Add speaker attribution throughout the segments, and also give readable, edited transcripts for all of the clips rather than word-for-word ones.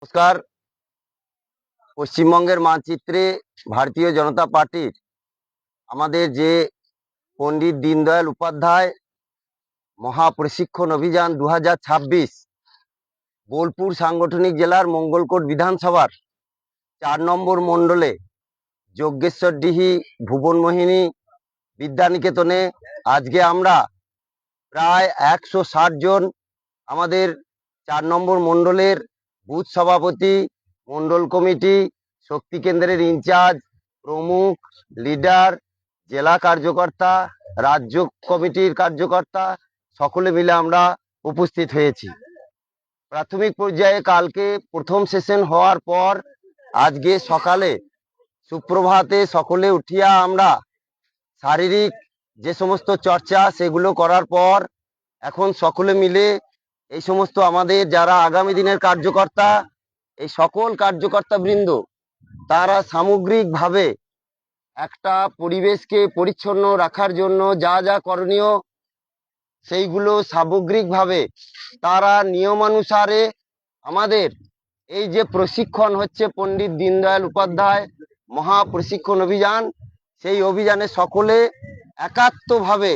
Speaker 1: নমস্কার। পশ্চিমবঙ্গের মানচিত্রে ভারতীয় জনতা পার্টির আমাদের যে পণ্ডিত দীনদয়াল উপাধ্যায় মহাপ্রশিক্ষণ অভিযান 2026 বোলপুর সাংগঠনিক জেলার মঙ্গলকোট বিধানসভার 4 নম্বর মণ্ডলে যজ্ঞেশ্বরডিহি ভুবনমোহিনী বিদ্যানিকেতনে আজকে আমরা প্রায় 160 জন আমাদের 4 নম্বর মণ্ডলের বুথ সভাপতি, মণ্ডল কমিটি, শক্তি কেন্দ্রের ইনচার্জ, প্রমুখ, লিডার, জেলা কার্যকর্তা, রাজ্য কমিটির কার্যকর্তা সকলে মিলে আমরা উপস্থিত হয়েছি। প্রাথমিক পর্যায়ে কালকে প্রথম সেশন হওয়ার পর আজকে সকালে সুপ্রভাতে সকলে উঠিয়া আমরা শারীরিক যে সমস্ত চর্চা সেগুলো করার পর এখন সকলে মিলে এই সমস্ত আমাদের যারা আগামী দিনের কার্যকর্তা, এই সকল কার্যকর্তা বৃন্দ তারা সামগ্রিকভাবে একটা পরিবেশকে পরিচ্ছন্ন রাখার জন্য যা যা করণীয় সেইগুলো সামগ্রিকভাবে তারা নিয়মানুসারে আমাদের এই যে প্রশিক্ষণ হচ্ছে পণ্ডিত দীনদয়াল উপাধ্যায় মহাপ্রশিক্ষণ অভিযান, সেই অভিযানে সকলে একাত্মভাবে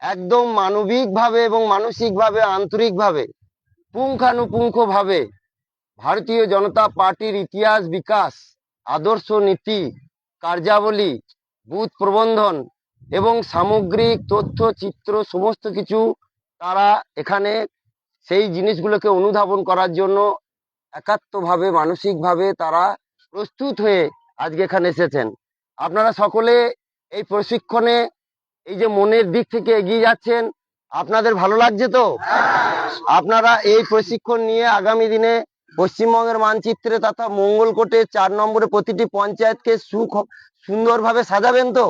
Speaker 1: একদম মানবিকভাবে এবং মানসিকভাবে আন্তরিকভাবে পুঙ্খানুপুঙ্খভাবে ভারতীয় জনতা পার্টির ইতিহাস, বিকাশ, আদর্শ, নীতি, কার্যাবলী, বুথ প্রবন্ধন এবং সামগ্রিক তথ্য চিত্র সমস্ত কিছু তারা এখানে সেই জিনিসগুলোকে অনুধাবন করার জন্য একাত্মভাবে মানসিকভাবে তারা প্রস্তুত হয়ে আজকে এখানে এসেছেন। আপনারা সকলে এই প্রশিক্ষণে এই যে মনের দিক থেকে এগিয়ে যাচ্ছেন, আপনাদের ভালো লাগছে তো? আপনারা এই প্রশিক্ষণ নিয়ে আগামী দিনে পশ্চিমবঙ্গের মানচিত্রে তথা মঙ্গলকোটে 4 নম্বরে প্রতিটি পঞ্চায়েতকে সুন্দরভাবে সাজাবেন তো?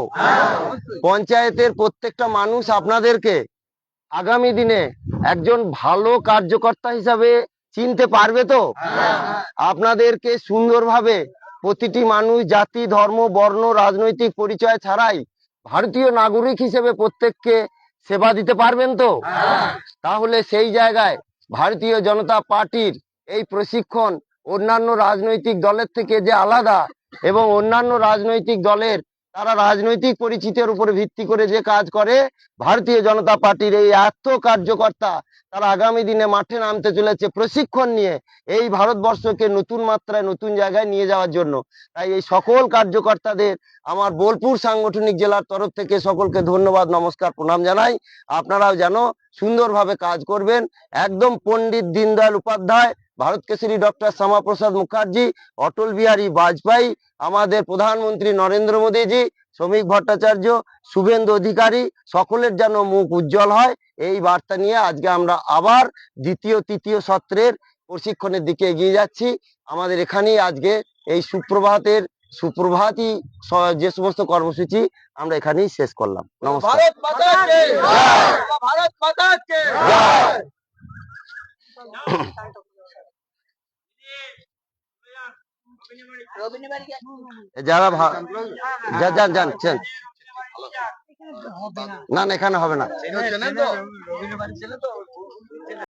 Speaker 1: পঞ্চায়েতের প্রত্যেকটা মানুষ আপনাদেরকে আগামী দিনে একজন ভালো কার্যকর্তা হিসাবে চিনতে পারবে তো? আপনাদেরকে সুন্দরভাবে প্রতিটি মানুষ জাতি, ধর্ম, বর্ণ, রাজনৈতিক পরিচয় ছাড়াই ভারতীয় নাগরিক হিসেবে প্রত্যেককে সেবা দিতে পারবেন তো? তাহলে সেই জায়গায় ভারতীয় জনতা পার্টির এই প্রশিক্ষণ অন্যান্য রাজনৈতিক দলের থেকে যে আলাদা এবং অন্যান্য রাজনৈতিক দলের তারা রাজনৈতিক পরিচিতির উপরে ভিত্তি করে যে কাজ করে, ভারতীয় জনতা পার্টির এই এত কার্যকর্তা তারা আগামী দিনে মাঠে নামতে চলেছে প্রশিক্ষণ নিয়ে এই ভারতবর্ষকে নতুন মাত্রায় নতুন জায়গায় নিয়ে যাওয়ার জন্য। তাই এই সকল কার্যকর্তাদের আমার বোলপুর সাংগঠনিক জেলার তরফ থেকে সকলকে ধন্যবাদ, নমস্কার, প্রণাম জানাই। আপনারাও যেন সুন্দরভাবে কাজ করবেন। একদম পণ্ডিত দীনদয়াল উপাধ্যায়, ভারত কেশরী ডক্টর শ্যামাপ্রসাদ মুখার্জি, অটল বিহারী বাজপেয়ী, আমাদের প্রধানমন্ত্রী নরেন্দ্র মোদীজি, শ্রমিক ভট্টাচার্য, শুভেন্দু অধিকারী সকলের যেন মুখ উজ্জ্বল হয়, এই বার্তা নিয়ে আজকে আমরা আবার দ্বিতীয় তৃতীয় সত্রের প্রশিক্ষণের দিকে এগিয়ে যাচ্ছি। আমাদের এখানেই আজকে এই সুপ্রভাতী যে সমস্ত কর্মসূচি আমরা এখানেই শেষ করলাম। নমস্কার। ভারত মাতা কি জয়। ভারত মাতা কি জয়। যারা যান না, এখানে হবে না।